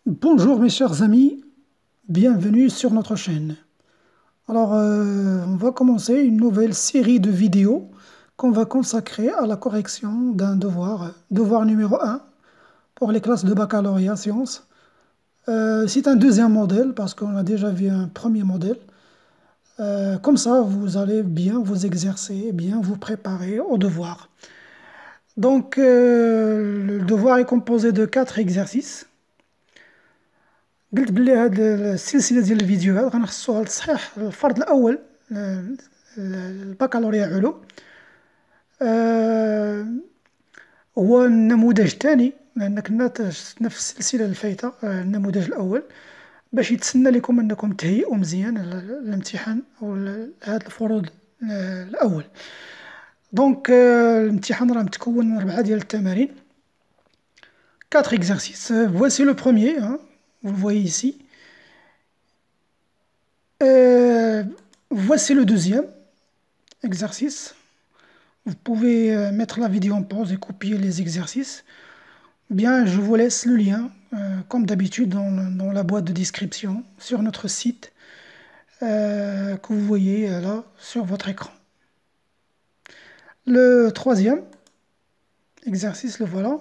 Bonjour mes chers amis, bienvenue sur notre chaîne. On va commencer une nouvelle série de vidéos qu'on va consacrer à la correction d'un devoir numéro 1 pour les classes de baccalauréat sciences. C'est un deuxième modèle parce qu'on a déjà vu un premier modèle. Comme ça, vous allez bien vous exercer, bien vous préparer au devoir. Le devoir est composé de 4 exercices. قلت بلي هاد السلسله ديال الفيديوهات غنخصوها لتصحيح الفرض الاول البكالوريا علوم. هو النموذج الثاني لان كنا شفنا في السلسله الفايته النموذج الاول باش يتسنى لكم انكم تهيئوا مزيان الامتحان او هاد الفروض الاول. الامتحان راه متكون من 4 ديال التمارين 4 exercices. Voici le premier, hein, vous le voyez ici. Voici le deuxième exercice. Vous pouvez mettre la vidéo en pause et copier les exercices. Bien, je vous laisse le lien, comme d'habitude, dans la boîte de description sur notre site que vous voyez là sur votre écran. Le troisième exercice, le voilà.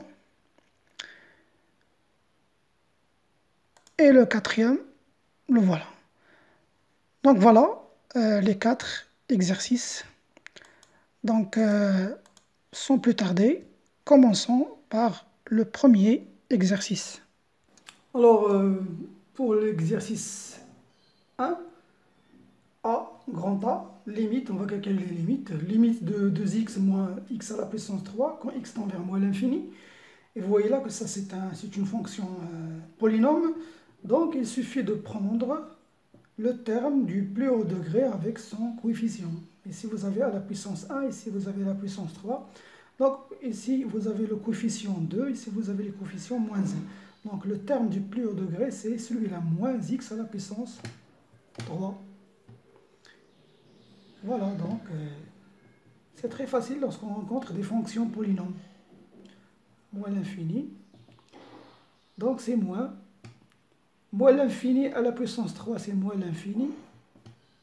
Et le quatrième, le voilà. Donc voilà les 4 exercices. Sans plus tarder, commençons par le premier exercice. Pour l'exercice 1, A, grand A, limite, on va calculer les limites. Limite de 2x moins x à la puissance 3 quand x tend vers moins l'infini. Et vous voyez là que ça c'est une fonction polynôme. Donc il suffit de prendre le terme du plus haut degré avec son coefficient. Ici vous avez à la puissance 1, ici vous avez la puissance 3. Donc ici vous avez le coefficient 2, ici vous avez le coefficient moins 1. Donc le terme du plus haut degré c'est celui-là, moins x à la puissance 3. Voilà, c'est très facile lorsqu'on rencontre des fonctions polynômes. Moins l'infini. Donc c'est moins. Moins l'infini à la puissance 3, c'est moins l'infini.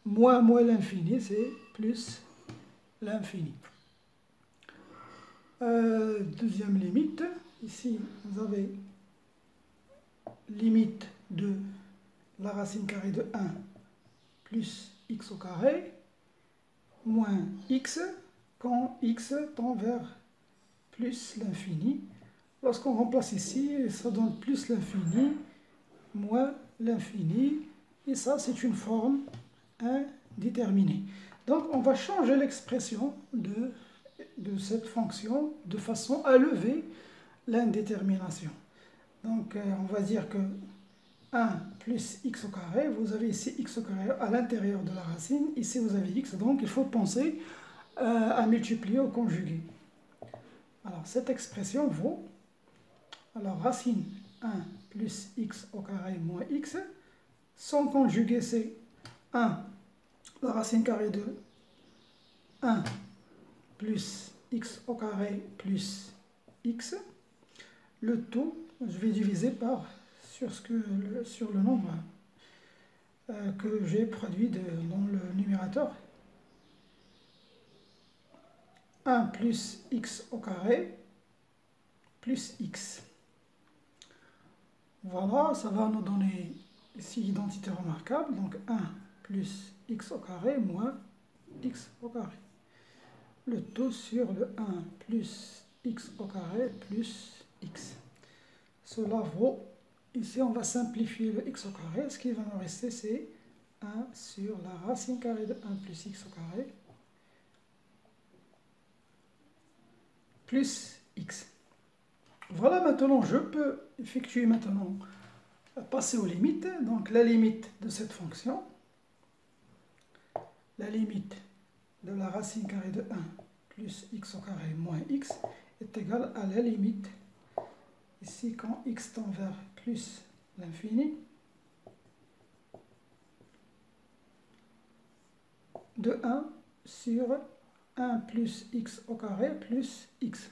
Moins l'infini, c'est plus l'infini. Deuxième limite. Ici, vous avez limite de la racine carrée de 1 plus x au carré moins x quand x tend vers plus l'infini. Lorsqu'on remplace ici, ça donne plus l'infini moins l'infini, et ça c'est une forme indéterminée. Donc on va changer l'expression de cette fonction de façon à lever l'indétermination. Donc on va dire que 1 plus x au carré, vous avez ici x au carré à l'intérieur de la racine, ici vous avez x, donc il faut penser à multiplier au conjugué. Alors cette expression vaut, alors racine 1 plus x au carré moins x. Son conjugué, c'est 1, la racine carrée de 1 plus x au carré plus x. Le tout, je vais diviser par sur le nombre que j'ai produit dans le numérateur. 1 plus x au carré plus x. Voilà, ça va nous donner ici identité remarquable, donc 1 plus x au carré moins x au carré. Le tout sur le 1 plus x au carré plus x. Cela vaut, ici on va simplifier le x au carré, ce qui va nous rester c'est 1 sur la racine carrée de 1 plus x au carré plus x. Voilà, maintenant je peux effectuer passer aux limites. Donc la limite de cette fonction, la limite de la racine carrée de 1 plus x au carré moins x est égale à la limite, ici quand x tend vers plus l'infini, de 1 sur 1 plus x au carré plus x.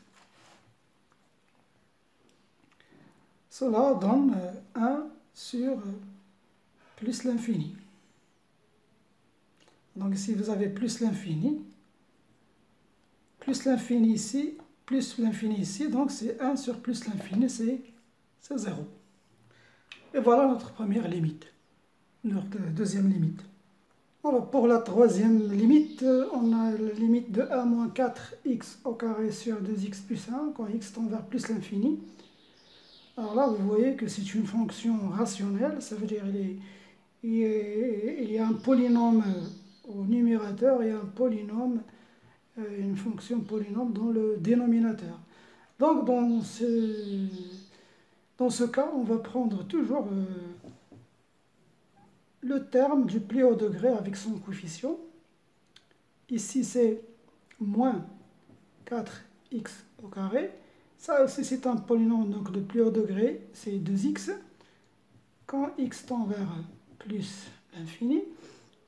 Cela donne 1 sur plus l'infini. Donc ici, vous avez plus l'infini ici, plus l'infini ici, donc c'est 1 sur plus l'infini, c'est 0. Et voilà notre première limite, notre deuxième limite. Alors pour la troisième limite, on a la limite de 1 moins 4x au carré sur 2x plus 1, quand x tend vers plus l'infini. Alors là, vous voyez que c'est une fonction rationnelle, ça veut dire il y a un polynôme au numérateur et un polynôme, une fonction polynôme dans le dénominateur. Donc dans ce cas, on va prendre toujours le terme du plus haut degré avec son coefficient. Ici, c'est moins 4x au carré. Ça aussi, c'est un polynôme donc de plus haut degré, c'est 2x. Quand x tend vers plus l'infini,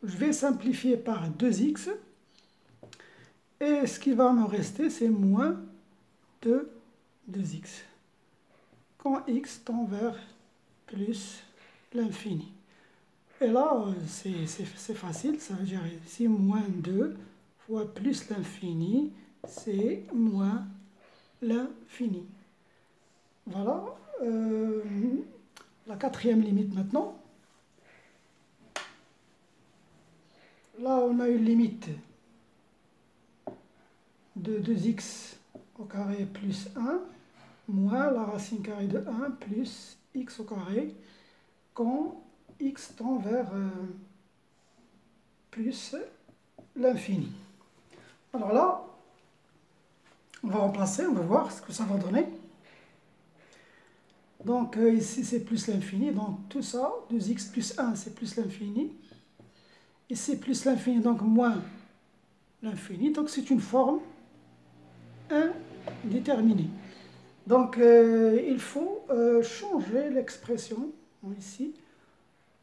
je vais simplifier par 2x. Et ce qui va me rester, c'est moins de 2x. Quand x tend vers plus l'infini. Et là, c'est facile, ça veut dire ici moins 2 fois plus l'infini, c'est moins l'infini. Voilà. La quatrième limite maintenant. Là, on a une limite de 2x au carré plus 1 moins la racine carrée de 1 plus x au carré quand x tend vers plus l'infini. Alors là, on va remplacer, on va voir ce que ça va donner. Donc ici c'est plus l'infini, donc tout ça, 2x plus 1 c'est plus l'infini. Ici plus l'infini, donc moins l'infini, donc c'est une forme indéterminée. Donc il faut changer l'expression ici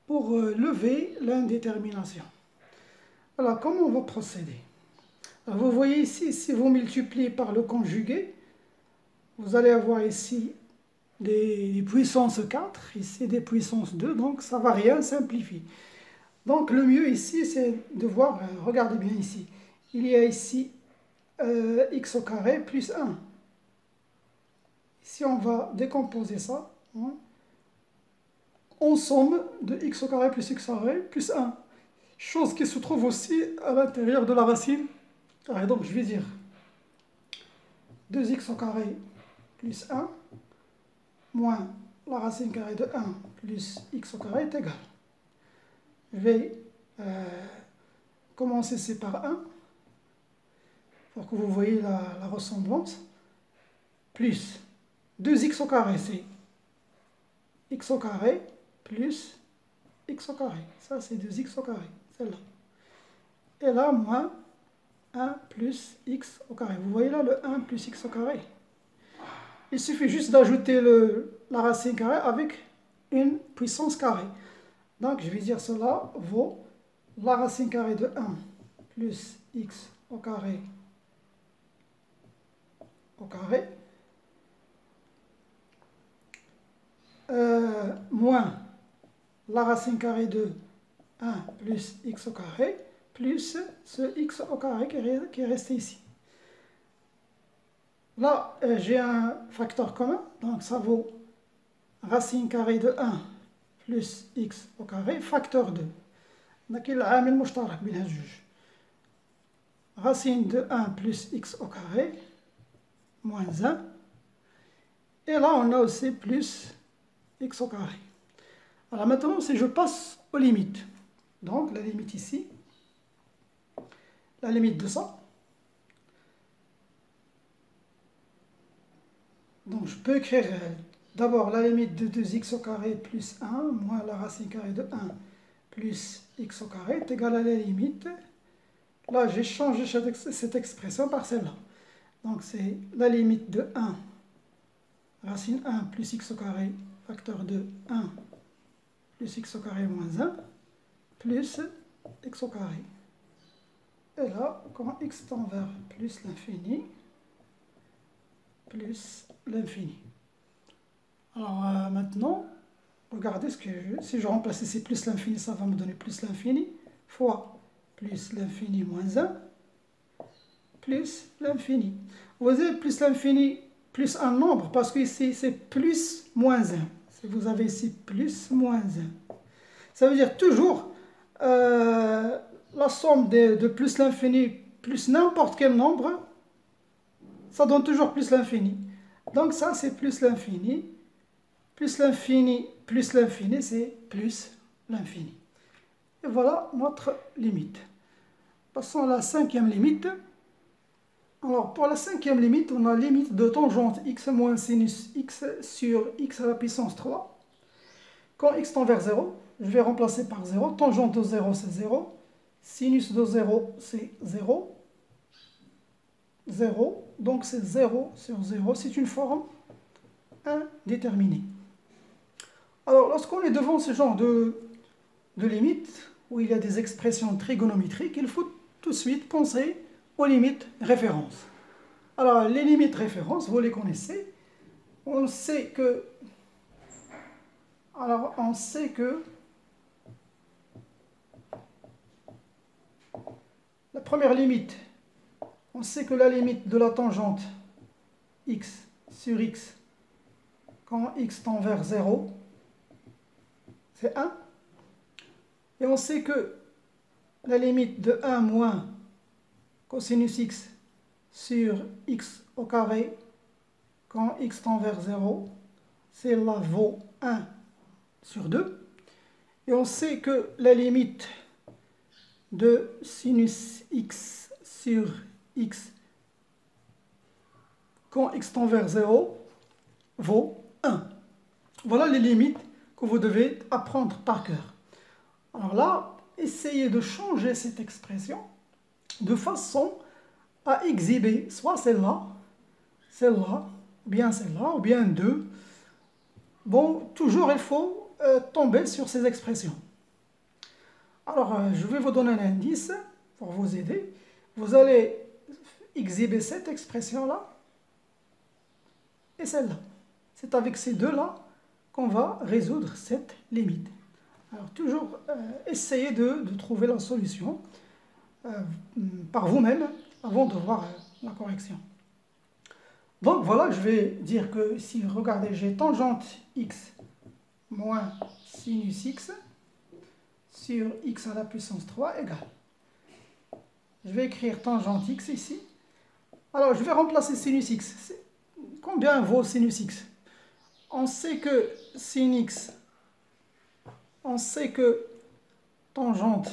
pour lever l'indétermination. Alors comment on va procéder? Alors, vous voyez ici, si vous multipliez par le conjugué, vous allez avoir ici des puissances 4, ici des puissances 2, donc ça ne va rien simplifier. Donc le mieux ici, c'est de voir, regardez bien ici, il y a ici x au carré plus 1. Si on va décomposer ça, hein, en somme de x au carré plus x au carré plus 1. Chose qui se trouve aussi à l'intérieur de la racine. Et donc je vais dire 2x au carré plus 1 moins la racine carrée de 1 plus x au carré est égal. Je vais commencer par 1 pour que vous voyez la ressemblance. Plus 2x au carré, c'est x au carré plus x au carré. Ça, c'est 2x au carré, celle-là. Et là, moins 1 plus x au carré. Vous voyez là le 1 plus x au carré. Il suffit juste d'ajouter la racine carrée avec une puissance carrée. Donc, je vais dire cela vaut la racine carrée de 1 plus x au carré moins la racine carrée de 1 plus x au carré plus ce x au carré qui est resté ici. Là, j'ai un facteur commun, donc ça vaut racine carrée de 1 plus x au carré facteur 2. Donc il y a un عامل مشترك بين هاد الجوج. Racine de 1 plus x au carré moins 1. Et là, on a aussi plus x au carré. Alors maintenant, si je passe aux limites, donc la limite ici, la limite de ça, donc je peux écrire d'abord la limite de 2x au carré plus 1 moins la racine carrée de 1 plus x au carré est égal à la limite. Là, j'ai changé cette expression par celle-là. Donc c'est la limite de 1, racine 1 plus x au carré, facteur de 1 plus x au carré moins 1, plus x au carré. Et là, quand x tend vers plus l'infini, plus l'infini. Alors maintenant, regardez si je remplace ici plus l'infini, ça va me donner plus l'infini, fois plus l'infini moins 1, plus l'infini. Vous voyez, plus l'infini, plus un nombre, parce que ici c'est plus moins 1. Si vous avez ici plus moins 1. Ça veut dire toujours la somme de plus l'infini plus n'importe quel nombre, ça donne toujours plus l'infini. Donc ça c'est plus l'infini, c'est plus l'infini. Et voilà notre limite. Passons à la cinquième limite. Alors pour la cinquième limite, on a la limite de tangente x moins sinus x sur x à la puissance 3. Quand x tend vers 0, je vais remplacer par 0. Tangente de 0, c'est 0. Sinus de 0, c'est 0. 0. Donc c'est 0 sur 0. C'est une forme indéterminée. Alors lorsqu'on est devant ce genre de limite, où il y a des expressions trigonométriques, il faut tout de suite penser aux limites références. Alors les limites références, vous les connaissez. On sait que la première limite, on sait que la limite de la tangente x sur x quand x tend vers 0, c'est 1. Et on sait que la limite de 1 moins cosinus x sur x au carré quand x tend vers 0, c'est là vaut 1 sur 2. Et on sait que la limite de sinus x sur x quand x tend vers 0 vaut 1. Voilà les limites que vous devez apprendre par cœur. Alors là, essayez de changer cette expression de façon à exhiber soit celle-là, ou bien celle-là, ou bien deux. Bon, toujours il faut tomber sur ces expressions. Alors, je vais vous donner un indice pour vous aider. Vous allez exhiber cette expression-là et celle-là. C'est avec ces deux-là qu'on va résoudre cette limite. Alors, toujours essayez de trouver la solution par vous-même avant de voir la correction. Donc voilà, je vais dire que si, regardez, j'ai tangente x moins sinus x sur x à la puissance 3 égale. Je vais écrire tangente x ici. Alors, je vais remplacer sinus x. Combien vaut sinus x? On sait que sin x, on sait que tangente,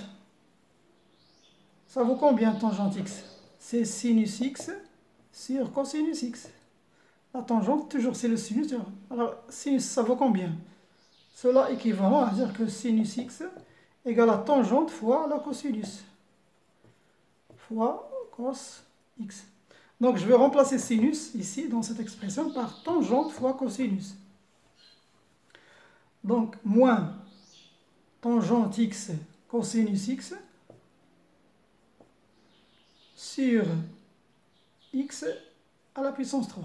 ça vaut combien tangente x? C'est sinus x sur cosinus x. La tangente, toujours c'est le sinus. Alors, sinus, ça vaut combien? Cela équivalent à dire que sinus x égale à tangente fois la cosinus. Fois cos x. Donc, je vais remplacer sinus ici, dans cette expression, par tangente fois cosinus. Donc, moins tangente x cosinus x sur x à la puissance 3.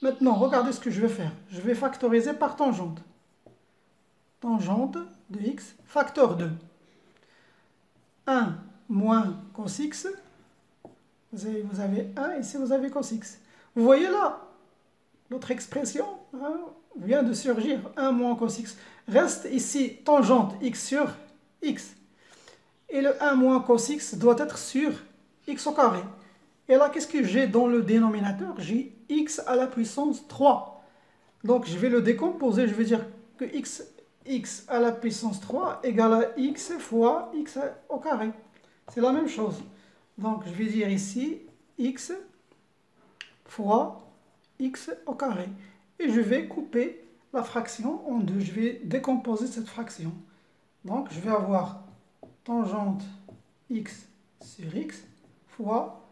Maintenant, regardez ce que je vais faire. Je vais factoriser par tangente. Tangente de x, facteur 2. 1 moins cos x, vous avez 1, ici vous avez cos x. Vous voyez là, notre expression vient de surgir, 1 moins cos x. Reste ici tangente x sur x. Et le 1 moins cos x doit être sur x au carré. Et là, qu'est-ce que j'ai dans le dénominateur? J'ai x à la puissance 3. Donc, je vais le décomposer. Je vais dire que x à la puissance 3 égale à x fois x au carré. C'est la même chose. Donc, je vais dire ici x fois x au carré. Et je vais couper la fraction en deux. Je vais décomposer cette fraction. Donc, je vais avoir tangente x sur x fois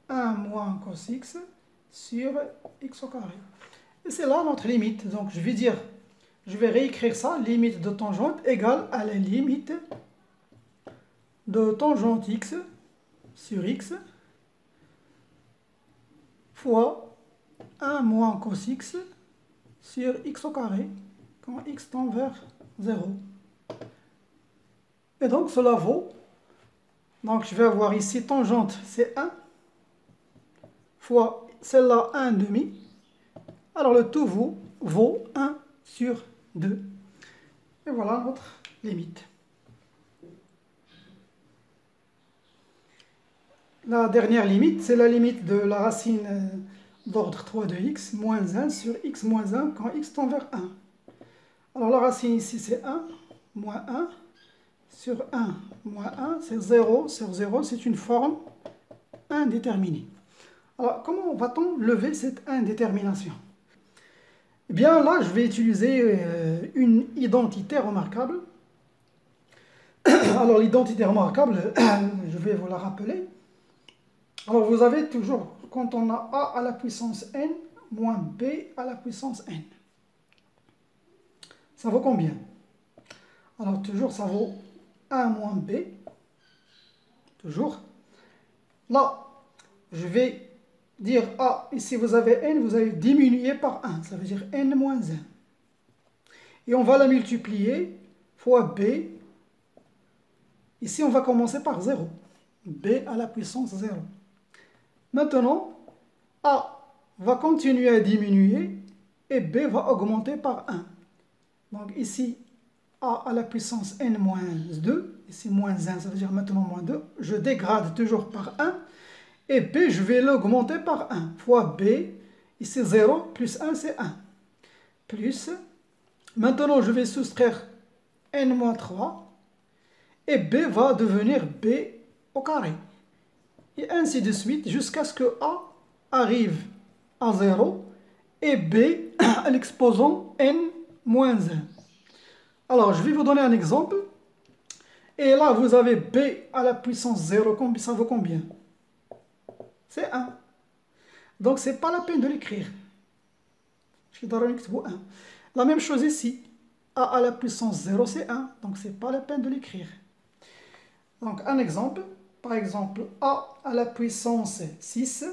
1 moins cos x sur x au carré. Et c'est là notre limite. Donc, je vais dire, je vais réécrire ça, limite de tangente égale à la limite de tangente x sur x fois 1 moins cos x sur x au carré quand x tend vers 0. Et donc cela vaut, donc je vais avoir ici tangente c'est 1 fois celle-là 1 demi. Alors le tout vaut 1 sur 2. Et voilà notre limite. La dernière limite, c'est la limite de la racine d'ordre 3 de x, moins 1 sur x moins 1 quand x tend vers 1. Alors la racine ici c'est 1, moins 1, sur 1, moins 1, c'est 0 sur 0, c'est une forme indéterminée. Alors comment va-t-on lever cette indétermination? Eh bien là, je vais utiliser une identité remarquable. Alors l'identité remarquable, je vais vous la rappeler. Alors vous avez toujours, quand on a a à la puissance n moins b à la puissance n. Ça vaut combien? Alors toujours ça vaut 1 moins b. Toujours. Là, je vais dire a, ici vous avez n, vous allez diminuer par 1. Ça veut dire n moins 1. Et on va la multiplier fois b. Ici on va commencer par 0. b à la puissance 0. Maintenant, a va continuer à diminuer et b va augmenter par 1. Donc ici, a à la puissance n moins 2, ici moins 1, ça veut dire maintenant moins 2, je dégrade toujours par 1, et b, je vais l'augmenter par 1, fois b, ici 0, plus 1, c'est 1. Plus, maintenant je vais soustraire n moins 3, et b va devenir b au carré. Et ainsi de suite, jusqu'à ce que a arrive à 0, et b à l'exposant n moins 1. Alors, je vais vous donner un exemple. Et là, vous avez b à la puissance 0. Ça vaut combien? C'est 1. Donc, ce n'est pas la peine de l'écrire. La même chose ici. a à la puissance 0, c'est 1. Donc, ce n'est pas la peine de l'écrire. Donc, un exemple. Par exemple, a à la puissance 6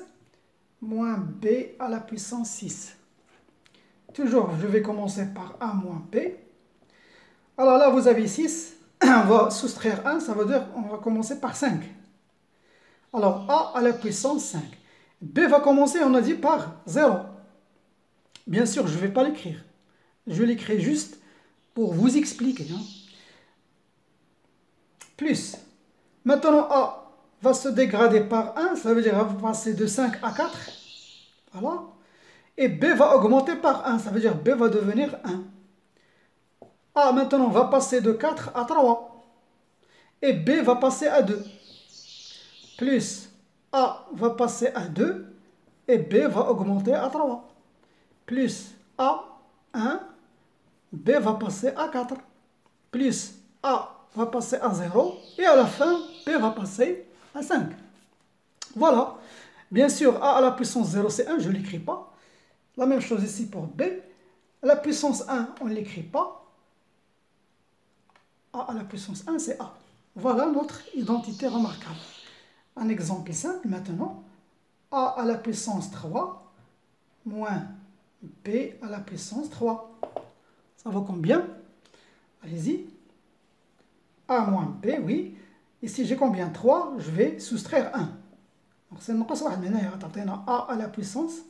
moins b à la puissance 6. Toujours, je vais commencer par a moins b. Alors là, vous avez 6, on va soustraire 1, ça veut dire qu'on va commencer par 5. Alors, a à la puissance 5. B va commencer, on a dit, par 0. Bien sûr, je ne vais pas l'écrire. Je l'écris juste pour vous expliquer. Plus. Maintenant, a va se dégrader par 1, ça veut dire qu'on va passer de 5 à 4. Voilà. Et b va augmenter par 1, ça veut dire b va devenir 1. A maintenant va passer de 4 à 3. Et b va passer à 2. Plus a va passer à 2. Et b va augmenter à 3. Plus a, 1. B va passer à 4. Plus a va passer à 0. Et à la fin, b va passer à 5. Voilà. Bien sûr, a à la puissance 0, c'est 1, je ne l'écris pas. La même chose ici pour b. La puissance 1, on ne l'écrit pas. A à la puissance 1, c'est A. Voilà notre identité remarquable. Un exemple simple maintenant. A à la puissance 3 moins B à la puissance 3. Ça vaut combien? Allez-y. A moins B, oui. Ici, j'ai combien? 3. Je vais soustraire 1. Donc, c'est A à la puissance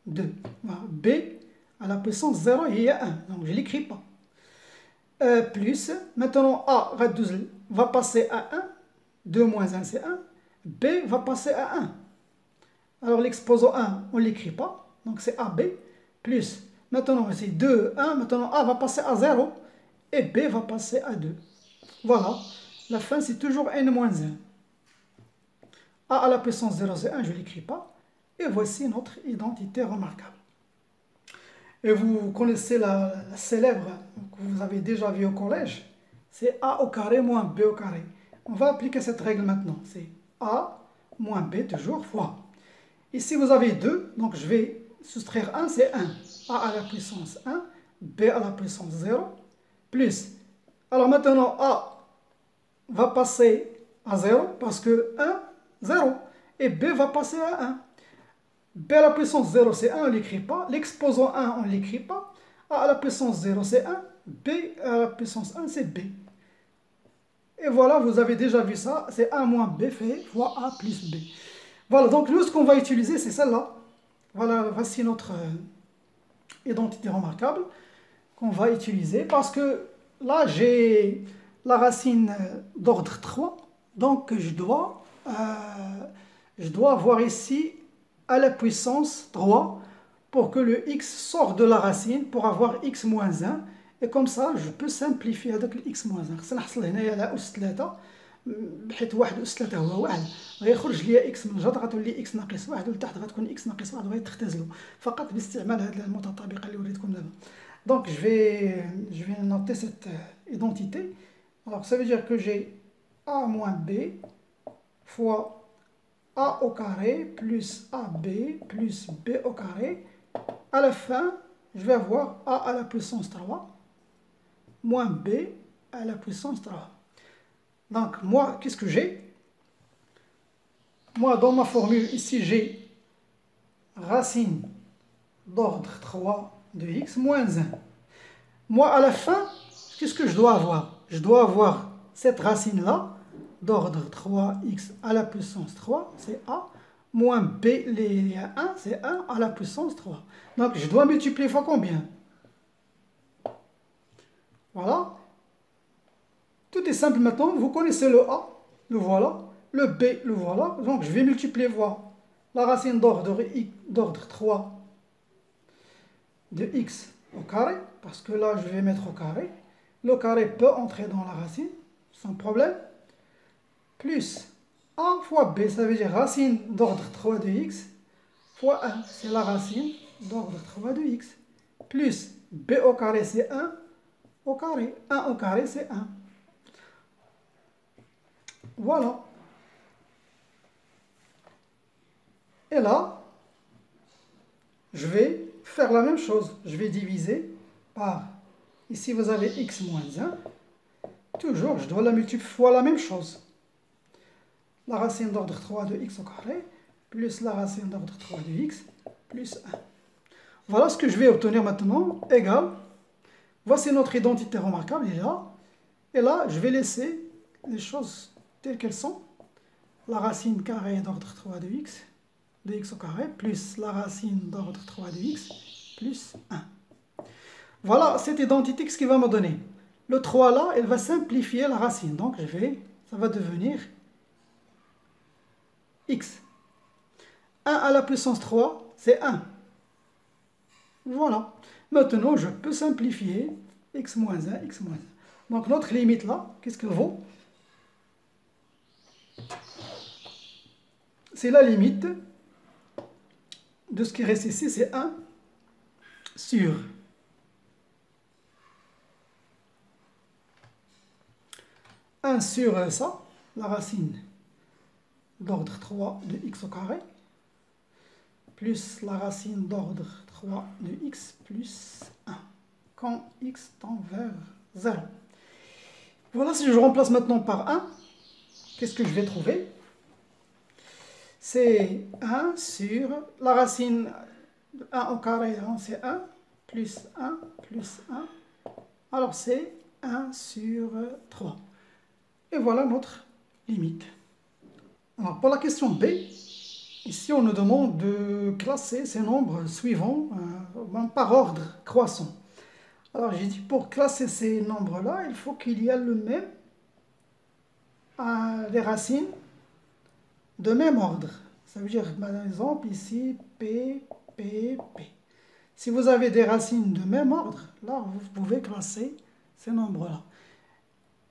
2. B à la puissance 0, il y a 1. Donc, je ne l'écris pas. Plus, maintenant A va passer à 1, 2 moins 1 c'est 1, B va passer à 1. Alors l'exposant 1, on ne l'écrit pas, donc c'est AB, plus, maintenant c'est 2, 1, maintenant A va passer à 0, et B va passer à 2. Voilà, la fin c'est toujours n moins 1. A à la puissance 0 c'est 1, je ne l'écris pas, et voici notre identité remarquable. Et vous connaissez la célèbre que vous avez déjà vue au collège, c'est A au carré moins B au carré. On va appliquer cette règle maintenant. C'est A moins B toujours fois. Ici vous avez 2, donc je vais soustraire 1, c'est 1. A à la puissance 1, B à la puissance 0, plus. Alors maintenant A va passer à 0 parce que 1, 0. Et B va passer à 1. B à la puissance 0, c'est 1, on ne l'écrit pas. L'exposant 1, on ne l'écrit pas. A à la puissance 0, c'est 1. B à la puissance 1, c'est B. Et voilà, vous avez déjà vu ça. C'est 1 moins B fait fois A plus B. Voilà, donc nous, ce qu'on va utiliser, c'est celle-là. Voilà, voici notre identité remarquable qu'on va utiliser. Parce que là, j'ai la racine d'ordre 3. Donc, je dois avoir ici à la puissance 3 pour que le x sorte de la racine pour avoir x moins 1. Et comme ça, je peux simplifier avec le x moins 1. خصنا نحصل هنايا على أس 3 بحيث 1 أس 3 هو 1. غيخرج لي x من الجذر غتولي x ناقص 1 ولتحت غتكون x ناقص 1 وغيتختزلوا فقط باستعمال هذه المتطابقة اللي وريتكم دابا. Donc je vais noter cette identité. Alors ça veut dire que j'ai a moins b fois a au carré plus ab plus b au carré. À la fin, je vais avoir a à la puissance 3 moins b à la puissance 3. Donc moi, qu'est-ce que j'ai? Moi, dans ma formule, ici, j'ai racine d'ordre 3 de x moins 1. Moi, à la fin, qu'est-ce que je dois avoir? Je dois avoir cette racine-là, d'ordre 3x à la puissance 3, c'est a, moins b, il y a 1, c'est 1 à la puissance 3. Donc, je dois multiplier fois combien? Voilà. Tout est simple maintenant. Vous connaissez le a, le voilà. Le b, le voilà. Donc, je vais multiplier fois la racine d'ordre 3 de x au carré, parce que là, je vais mettre au carré. Le carré peut entrer dans la racine, sans problème. Plus a fois b, ça veut dire racine d'ordre 3 de x, fois 1, c'est la racine d'ordre 3 de x. Plus b au carré, c'est 1 au carré. 1 au carré, c'est 1. Voilà. Et là, je vais faire la même chose. Je vais diviser par, ici vous avez x moins 1. Toujours, je dois la multiplier fois la même chose. La racine d'ordre 3 de x au carré, plus la racine d'ordre 3 de x, plus 1. Voilà ce que je vais obtenir maintenant, égal. Voici notre identité remarquable, il est là. Et là, je vais laisser les choses telles qu'elles sont. La racine carrée d'ordre 3 de x au carré, plus la racine d'ordre 3 de x, plus 1. Voilà cette identité, ce qu'il va me donner. Le 3 là, elle va simplifier la racine. Donc, ça va devenir x. 1 à la puissance 3, c'est 1. Voilà. Maintenant, je peux simplifier x moins 1, x moins 1. Donc, notre limite là, qu'est-ce qu'elle vaut? C'est la limite de ce qui reste ici, c'est 1 sur 1 sur ça, la racine d'ordre 3 de x au carré, plus la racine d'ordre 3 de x plus 1, quand x tend vers 0. Voilà, si je remplace maintenant par 1, qu'est-ce que je vais trouver? C'est 1 sur la racine 1 au carré, c'est 1, plus 1, plus 1. Alors c'est 1 sur 3. Et voilà notre limite. Alors pour la question B, ici on nous demande de classer ces nombres suivants par ordre croissant. Alors j'ai dit pour classer ces nombres-là, il faut qu'il y ait le même, les racines de même ordre. Ça veut dire, par exemple, ici, P, P, P. Si vous avez des racines de même ordre, là, vous pouvez classer ces nombres-là.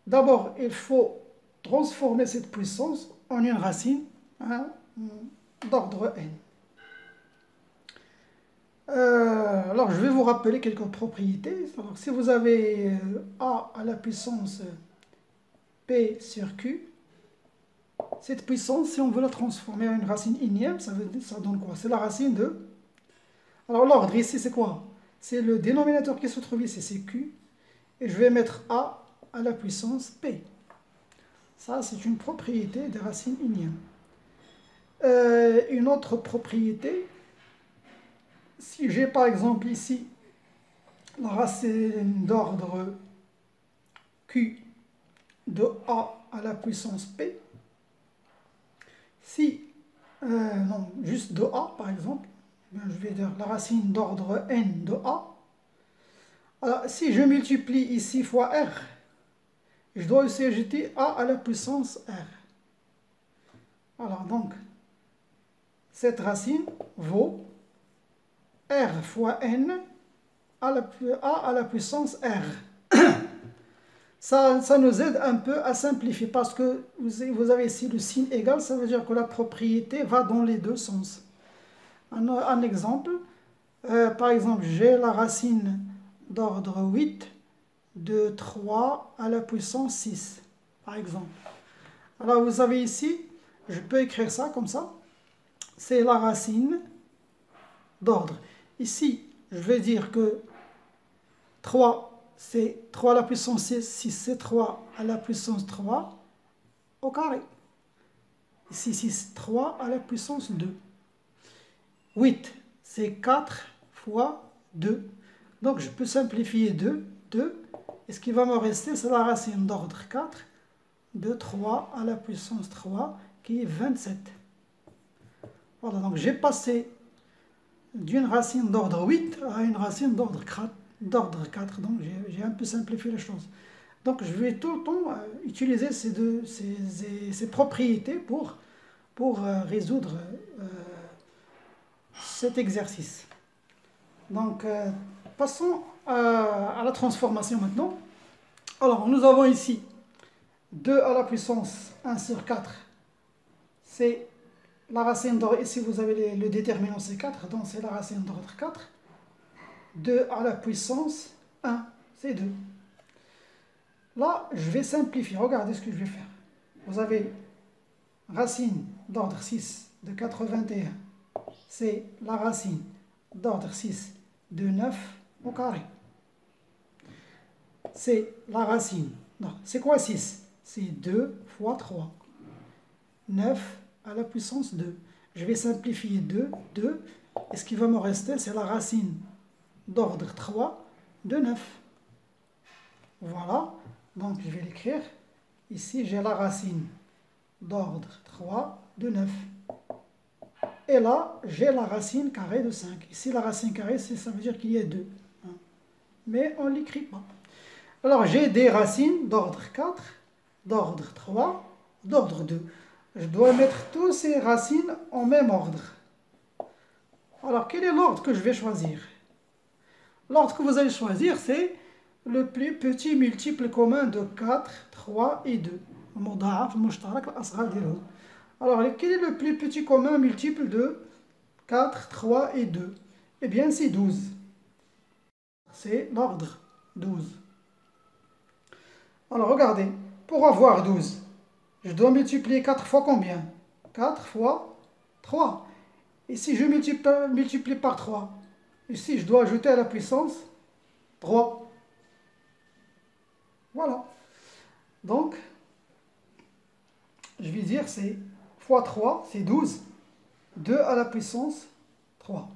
D'abord, il faut transformer cette puissance en une racine d'ordre n. Alors, je vais vous rappeler quelques propriétés. Alors, si vous avez a à la puissance p sur q, cette puissance, si on veut la transformer en une racine énième, ça donne quoi? C'est la racine de... Alors l'ordre ici, c'est quoi? C'est le dénominateur qui se trouve ici, c'est q. Et je vais mettre a à la puissance p. Ça, c'est une propriété des racines énièmes. Une autre propriété, si j'ai par exemple ici la racine d'ordre Q de A à la puissance P. Si, non, juste de A par exemple, je vais dire la racine d'ordre N de A. Alors, si je multiplie ici fois R, je dois aussi ajouter A à la puissance R. Alors, donc, cette racine vaut R fois N A à la puissance R. Ça nous aide un peu à simplifier parce que vous avez ici le signe égal, ça veut dire que la propriété va dans les deux sens. Un exemple, par exemple, j'ai la racine d'ordre 8 de 3 à la puissance 6, par exemple. Alors vous avez ici, je peux écrire ça comme ça, c'est la racine d'ordre. Ici, je vais dire que 3, c'est 3 à la puissance 6, c'est 3 à la puissance 3 au carré. Ici, 6, 3 à la puissance 2. 8, c'est 4 fois 2. Donc, je peux simplifier 2. Et ce qui va me rester, c'est la racine d'ordre 4 de 3 à la puissance 3, qui est 27. Voilà, donc j'ai passé d'une racine d'ordre 8 à une racine d'ordre 4. Donc j'ai un peu simplifié les choses. Donc je vais tout le temps utiliser ces propriétés pour résoudre cet exercice. Donc passons à la transformation maintenant. Alors nous avons ici 2 à la puissance 1 sur 4, c'est la racine d'ordre, ici vous avez le déterminant c'est 4, donc c'est la racine d'ordre 4. 2 à la puissance 1, c'est 2. Là, je vais simplifier. Regardez ce que je vais faire. Vous avez racine d'ordre 6 de 81. C'est la racine d'ordre 6 de 9 au carré. C'est la racine. Non, c'est quoi 6? C'est 2 fois 3. 9 à la puissance 2. Je vais simplifier 2. Et ce qui va me rester, c'est la racine d'ordre 3 de 9. Voilà, donc je vais l'écrire. Ici, j'ai la racine d'ordre 3 de 9. Et là, j'ai la racine carrée de 5. Ici, la racine carrée, ça veut dire qu'il y a 2. Mais on ne l'écrit pas. Alors, j'ai des racines d'ordre 4, d'ordre 3, d'ordre 2. Je dois mettre toutes ces racines en même ordre. Alors, quel est l'ordre que je vais choisir? L'ordre que vous allez choisir, c'est le plus petit multiple commun de 4, 3 et 2. Alors, quel est le plus petit commun multiple de 4, 3 et 2? Eh bien, c'est 12. C'est l'ordre 12. Alors, regardez, pour avoir 12, je dois multiplier 4 fois combien? 4 fois 3. Et si je multiplie par 3, ici, je dois ajouter à la puissance 3. Voilà. Donc, je vais dire c'est fois 3, c'est 12. 2 à la puissance 3.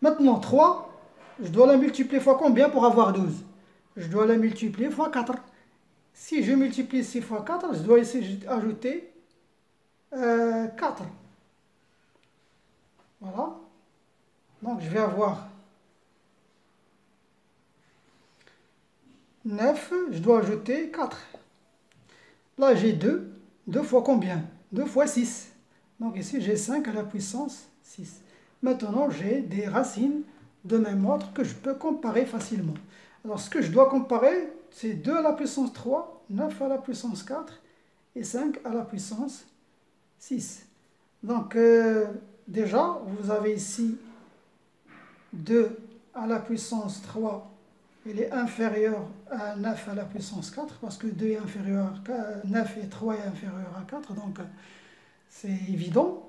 Maintenant, 3, je dois la multiplier fois combien pour avoir 12? Je dois la multiplier fois 4. Si je multiplie 6 fois 4, je dois ici ajouter 4. Voilà. Donc, je vais avoir 9, je dois ajouter 4. Là, j'ai 2. 2 fois combien? 2 fois 6. Donc ici, j'ai 5 à la puissance 6. Maintenant, j'ai des racines de même ordre que je peux comparer facilement. Alors, ce que je dois comparer, c'est 2 à la puissance 3, 9 à la puissance 4 et 5 à la puissance 6. Donc, déjà, vous avez ici 2 à la puissance 3, il est inférieur à 9 à la puissance 4, parce que 2 est inférieur à 9 et 3 est inférieur à 4, donc c'est évident.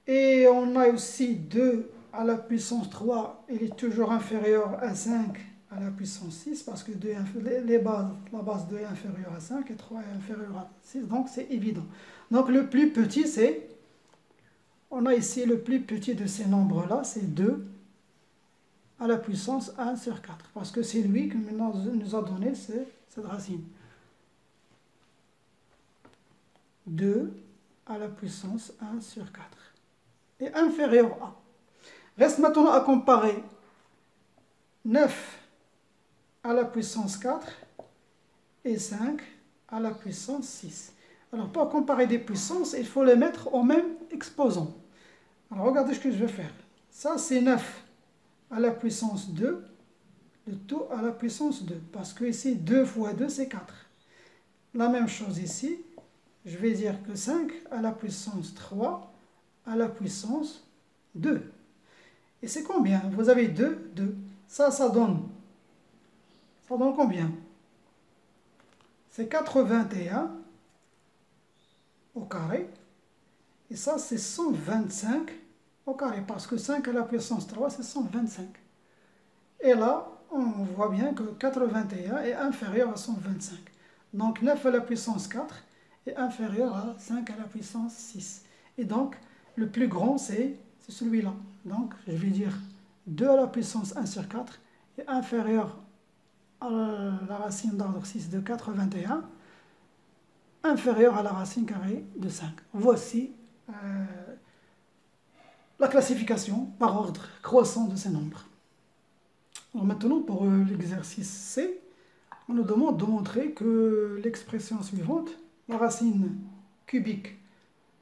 Et on a aussi 2 à la puissance 3, il est toujours inférieur à 5 à la puissance 6, parce que la base 2 est inférieure à 5 et 3 est inférieur à 6, donc c'est évident. Donc le plus petit, on a ici le plus petit de ces nombres-là, c'est 2 à la puissance 1 sur 4. Parce que c'est lui qui nous a donné cette racine. 2 à la puissance 1 sur 4. Et inférieur à. Reste maintenant à comparer 9 à la puissance 4 et 5 à la puissance 6. Alors, pour comparer des puissances, il faut les mettre au même exposant. Alors, regardez ce que je vais faire. Ça, c'est 9 à la puissance 2, le tout à la puissance 2. Parce que ici, 2 fois 2, c'est 4. La même chose ici. Je vais dire que 5 à la puissance 3 à la puissance 2. Et c'est combien? Vous avez 2, 2. Ça donne combien? C'est 81 au carré. Et ça, c'est 125 au carré. Parce que 5 à la puissance 3, c'est 125. Et là, on voit bien que 81 est inférieur à 125. Donc 9 à la puissance 4 est inférieur à 5 à la puissance 6. Et donc, le plus grand, c'est celui-là. Donc, je vais dire 2 à la puissance 1 sur 4 est inférieur à la racine d'ordre 6 de 81, inférieur à la racine carrée de 5. Voici la classification par ordre croissant de ces nombres. Alors maintenant, pour l'exercice C, on nous demande de montrer que l'expression suivante, la racine cubique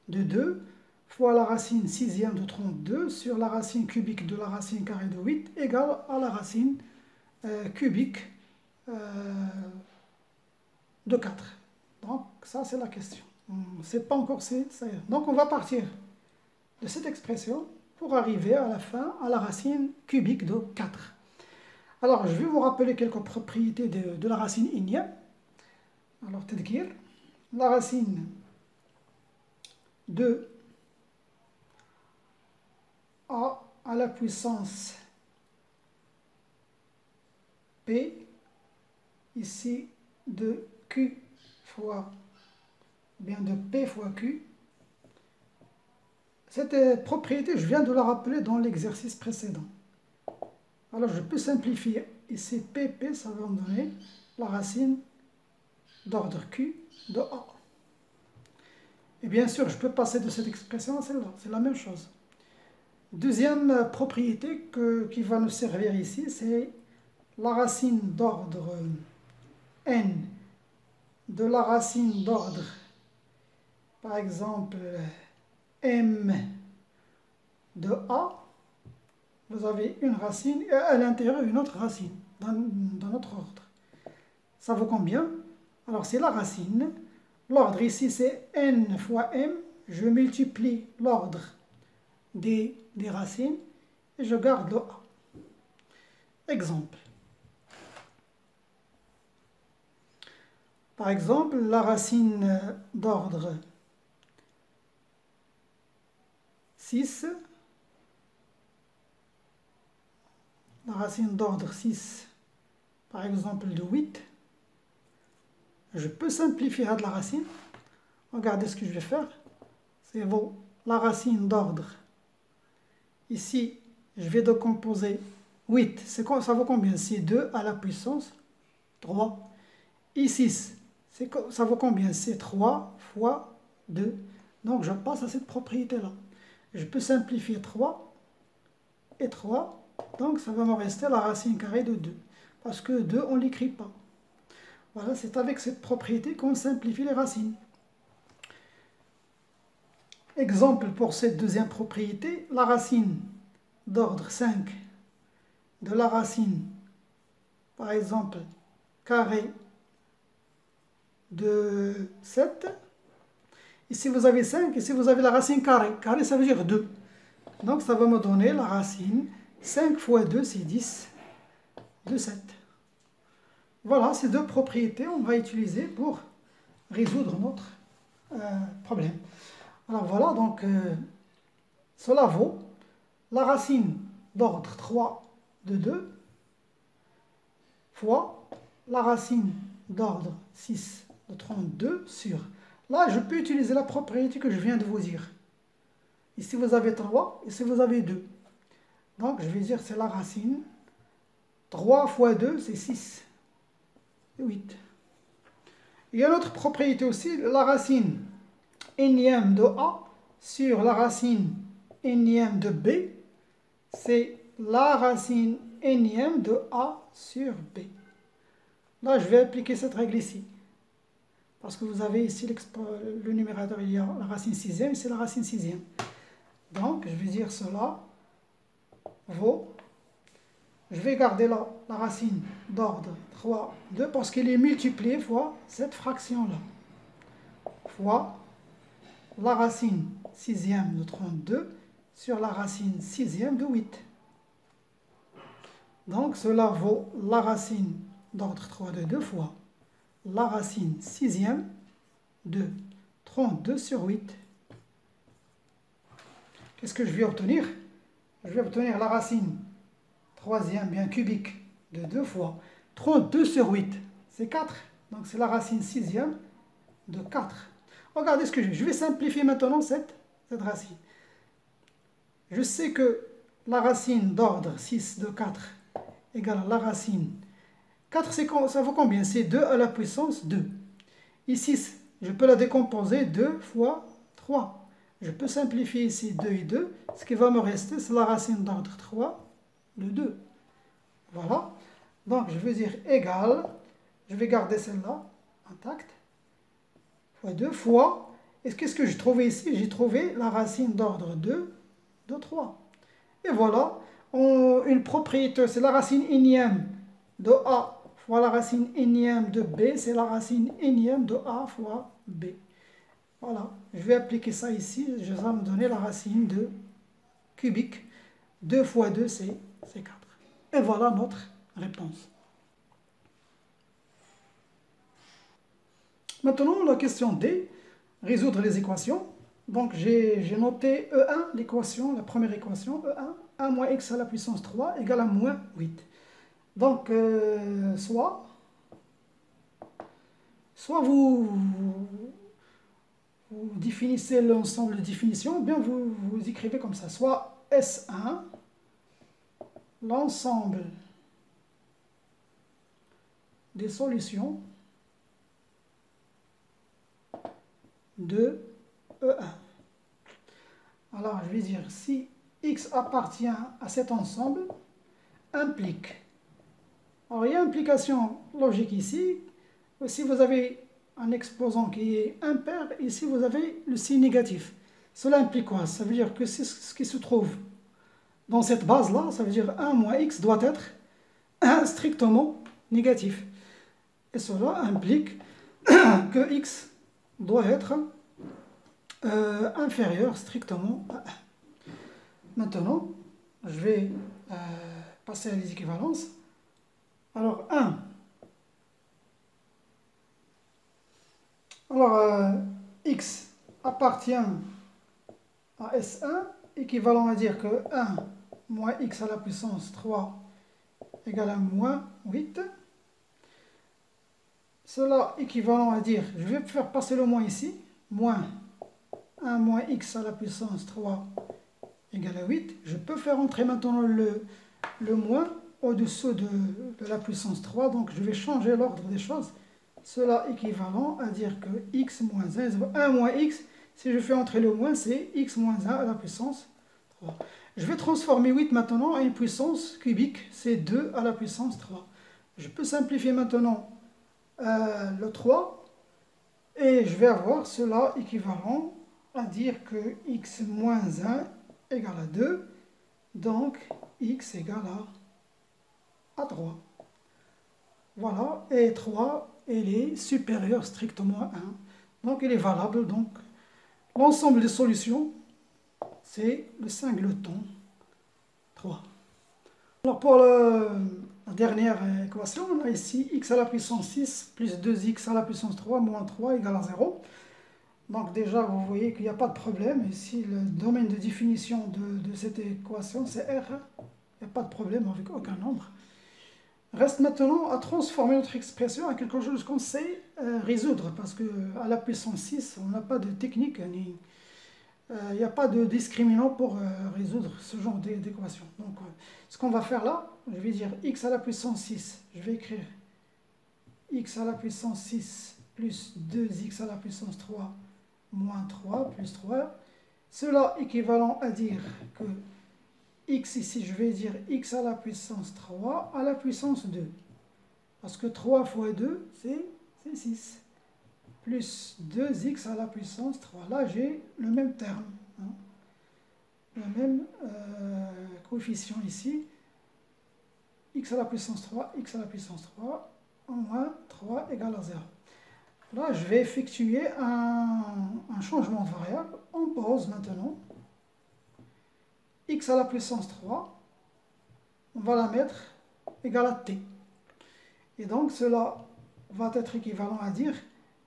de 2 fois la racine sixième de 32 sur la racine cubique de la racine carrée de 8 égale à la racine cubique de 4. Donc ça, c'est la question. On ne sait pas encore ça. Donc on va partir de cette expression pour arriver à la fin à la racine cubique de 4. Alors, je vais vous rappeler quelques propriétés de la racine énième. Alors, tadkir, la racine de a à la puissance p, ici de q fois, bien de p fois q. Cette propriété, je viens de la rappeler dans l'exercice précédent. Alors, je peux simplifier. Ici, pp, ça va me donner la racine d'ordre q de a. Et bien sûr, je peux passer de cette expression à celle-là. C'est la même chose. Deuxième propriété qui va nous servir ici, c'est la racine d'ordre n de la racine d'ordre, par exemple, m de a. Vous avez une racine et à l'intérieur une autre racine dans notre ordre. Ça vaut combien? Alors c'est la racine. L'ordre ici c'est n fois m. Je multiplie l'ordre des racines et je garde le a. Exemple. Par exemple, la racine d'ordre 6. La racine d'ordre 6, par exemple de 8, je peux simplifier de la racine. Regardez ce que je vais faire. C'est bon, la racine d'ordre. Ici, je vais décomposer 8. Ça vaut combien? C'est 2 à la puissance 3. Ici, ça vaut combien? C'est 3 fois 2. Donc, je passe à cette propriété-là. Je peux simplifier 3 et 3. Donc, ça va me rester la racine carrée de 2. Parce que 2, on ne l'écrit pas. Voilà, c'est avec cette propriété qu'on simplifie les racines. Exemple pour cette deuxième propriété, la racine d'ordre 5 de la racine, par exemple, carré de 7. Ici, vous avez 5. Ici, vous avez la racine carrée. Carré, ça veut dire 2. Donc, ça va me donner la racine 5 fois 2, c'est 10 de 7. Voilà, ces deux propriétés, on va utiliser pour résoudre notre problème. Alors voilà, donc cela vaut la racine d'ordre 3 de 2 fois la racine d'ordre 6 de 32 sur... Là, je peux utiliser la propriété que je viens de vous dire. Ici, vous avez 3, ici, vous avez 2. Donc, je vais dire c'est la racine 3 fois 2, c'est 6. C'est 8. Il y a une autre propriété aussi, la racine énième de A sur la racine énième de B, c'est la racine énième de A sur B. Là, je vais appliquer cette règle ici. Parce que vous avez ici le numérateur, il y a la racine sixième, c'est la racine sixième. Donc, je vais dire cela vaut, je vais garder là la racine d'ordre 3, 2, parce qu'il est multiplié fois cette fraction-là, fois la racine sixième de 32 sur la racine sixième de 8. Donc, cela vaut la racine d'ordre 3 de 2 fois la racine sixième de 32 sur 8. Qu'est-ce que je vais obtenir? Je vais obtenir la racine troisième bien cubique de 2 fois 32 sur 8. C'est 4. Donc c'est la racine sixième de 4. Regardez ce que j'ai. Je vais simplifier maintenant cette racine. Je sais que la racine d'ordre 6 de 4 égale à la racine 4, ça vaut combien? C'est 2 à la puissance 2. Ici, je peux la décomposer 2 fois 3. Je peux simplifier ici 2 et 2. Ce qui va me rester, c'est la racine d'ordre 3 de 2. Voilà. Donc, je vais dire égal. Je vais garder celle-là intacte. Fois 2 fois. Et qu'est-ce que j'ai trouvé ici? J'ai trouvé la racine d'ordre 2 de 3. Et voilà. Une propriété, c'est la racine énième de A fois la racine énième de B, c'est la racine énième de A fois B. Voilà, je vais appliquer ça ici, je vais me donner la racine de cubique. 2 fois 2, c'est 4. Et voilà notre réponse. Maintenant, la question D, résoudre les équations. Donc, j'ai noté E1, l'équation, la première équation, E1, 1 moins x à la puissance 3 égale à moins 8. Donc, soit vous définissez l'ensemble de définitions, ou bien vous écrivez comme ça, soit S1, l'ensemble des solutions de E1. Alors, je vais dire, si x appartient à cet ensemble, implique. Alors, il y a une implication logique ici. Si vous avez un exposant qui est impair, ici vous avez le signe négatif. Cela implique quoi? Ça veut dire que c'est ce qui se trouve dans cette base-là, ça veut dire 1 moins x doit être strictement négatif. Et cela implique que x doit être inférieur strictement à 1. Maintenant, je vais passer à les équivalences. Alors, 1. Alors, x appartient à S1, équivalent à dire que 1 moins x à la puissance 3 égale à moins 8. Cela équivalent à dire, je vais faire passer le moins ici, moins 1 moins x à la puissance 3 égale à 8. Je peux faire entrer maintenant le moins au-dessous de la puissance 3, donc je vais changer l'ordre des choses. Cela équivalent à dire que x moins 1 moins x, si je fais entrer le moins, c'est x moins 1 à la puissance 3. Je vais transformer 8 maintenant à une puissance cubique, c'est 2 à la puissance 3. Je peux simplifier maintenant le 3, et je vais avoir cela équivalent à dire que x moins 1 égale à 2, donc x égale à 3. Voilà, et 3, il est supérieur strictement à 1. Donc il est valable. Donc l'ensemble des solutions, c'est le singleton 3. Alors pour la dernière équation, on a ici x à la puissance 6 plus 2x à la puissance 3 moins 3 égale à 0. Donc déjà, vous voyez qu'il n'y a pas de problème. Ici, le domaine de définition de cette équation, c'est R. Il n'y a pas de problème avec aucun nombre. Reste maintenant à transformer notre expression en quelque chose qu'on sait résoudre, parce qu'à la puissance 6, on n'a pas de technique il n'y a pas de discriminant pour résoudre ce genre d'équation. Donc, ce qu'on va faire là, je vais dire x à la puissance 6. Je vais écrire x à la puissance 6 plus 2x à la puissance 3 moins 3 plus 3. Cela équivalent à dire que x ici, je vais dire x à la puissance 3 à la puissance 2. Parce que 3 fois 2, c'est 6. Plus 2x à la puissance 3. Là, j'ai le même terme. Hein, le même coefficient ici. X à la puissance 3, x à la puissance 3, en moins 3 égale à 0. Là, je vais effectuer un changement de variable. On pose maintenant x à la puissance 3. On va la mettre égale à t. Et donc, cela va être équivalent à dire,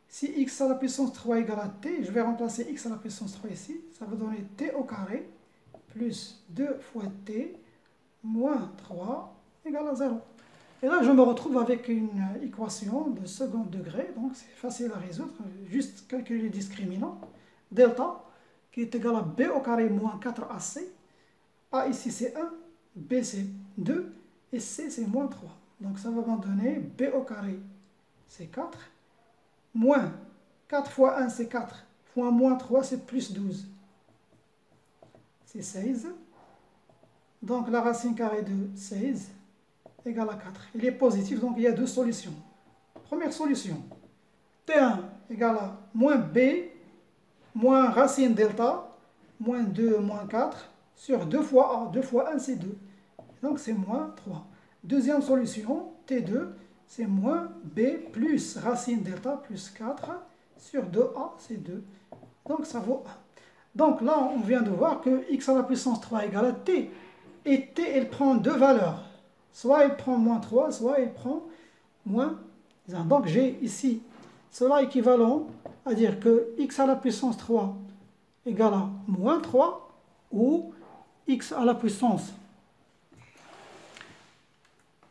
si x à la puissance 3 égale à t, je vais remplacer x à la puissance 3 ici. Ça va donner t au carré plus 2 fois t moins 3 égale à 0. Et là, je me retrouve avec une équation de second degré, donc c'est facile à résoudre, juste calculer les discriminants. Delta, qui est égal à b au carré moins 4ac. A ici c'est 1, b c'est 2, et c c'est moins 3. Donc ça va me donner b au carré, c'est 4, moins 4 fois 1 c'est 4, fois moins 3 c'est plus 12. C'est 16. Donc la racine carrée de 16 égale à 4. Il est positif, donc il y a deux solutions. Première solution, T1 égale à moins B, moins racine delta, moins 2, moins 4, sur 2 fois A. 2 fois 1, c'est 2. Donc c'est moins 3. Deuxième solution, T2, c'est moins B plus racine delta plus 4, sur 2A, c'est 2. Donc ça vaut 1. Donc là, on vient de voir que x à la puissance 3 égale à t. Et t, elle prend deux valeurs. Soit il prend moins 3, soit il prend moins 1. Donc j'ai ici cela équivalent à dire que x à la puissance 3 égale à moins 3 ou x à la puissance.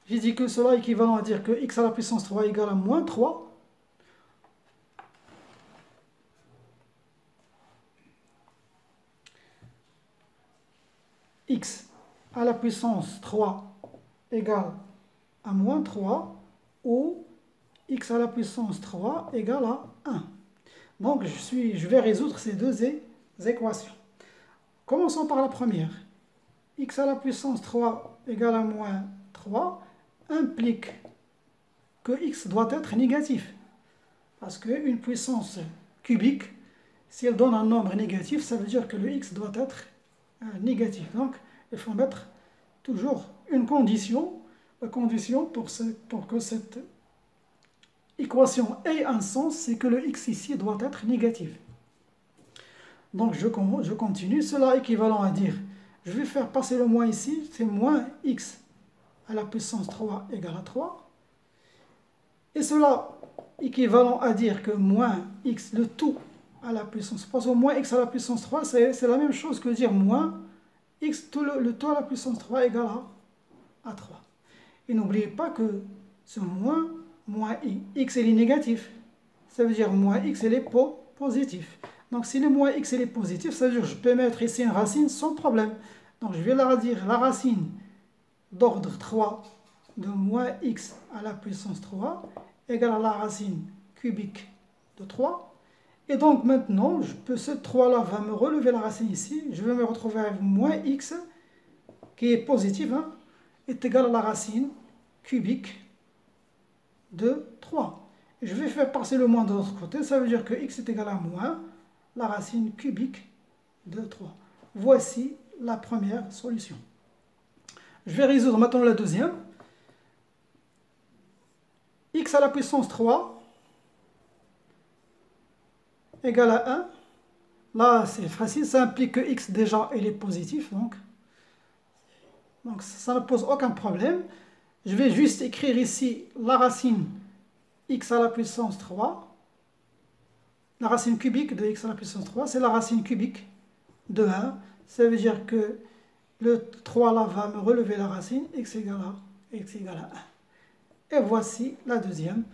J'ai dit que cela équivalent à dire que x à la puissance 3 égale à moins 3. X à la puissance 3 égale à moins 3 ou x à la puissance 3 égale à 1. Donc je vais résoudre ces deux équations. Commençons par la première. X à la puissance 3 égale à moins 3 implique que x doit être négatif. Parce qu'une puissance cubique, si elle donne un nombre négatif, ça veut dire que le x doit être négatif. Donc, il faut mettre toujours une condition. La condition pour que cette équation ait un sens, c'est que le x ici doit être négatif. Donc, je continue. Cela est équivalent à dire, je vais faire passer le moins ici, c'est moins x à la puissance 3 égale à 3. Et cela équivalent à dire que moins x, le tout à la puissance 3, au moins x à la puissance 3, c'est la même chose que dire moins x, le tout à la puissance 3 égale à 3. Et n'oubliez pas que ce moins x, il est négatif. Ça veut dire moins x, il est positif. Donc si le moins x, il est positif, ça veut dire que je peux mettre ici une racine sans problème. Donc je vais leur dire la racine d'ordre 3 de moins x à la puissance 3 égale à la racine cubique de 3. Et donc maintenant, ce 3-là va me relever la racine ici. Je vais me retrouver avec moins x, qui est positif, hein, est égal à la racine cubique de 3. Et je vais faire passer le moins de l'autre côté. Ça veut dire que x est égal à moins la racine cubique de 3. Voici la première solution. Je vais résoudre maintenant la deuxième. X à la puissance 3 égale à 1. Là, c'est facile, ça implique que x déjà il est positif, donc ça ne pose aucun problème. Je vais juste écrire ici la racine x à la puissance 3. La racine cubique de x à la puissance 3, c'est la racine cubique de 1. Ça veut dire que le 3 là va me relever la racine, x égale à 1. Et voici la deuxième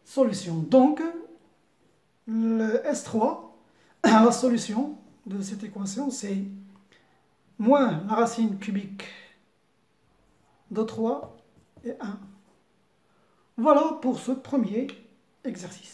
solution. Donc, le S3, la solution de cette équation, c'est moins la racine cubique de 3 et 1. Voilà pour ce premier exercice.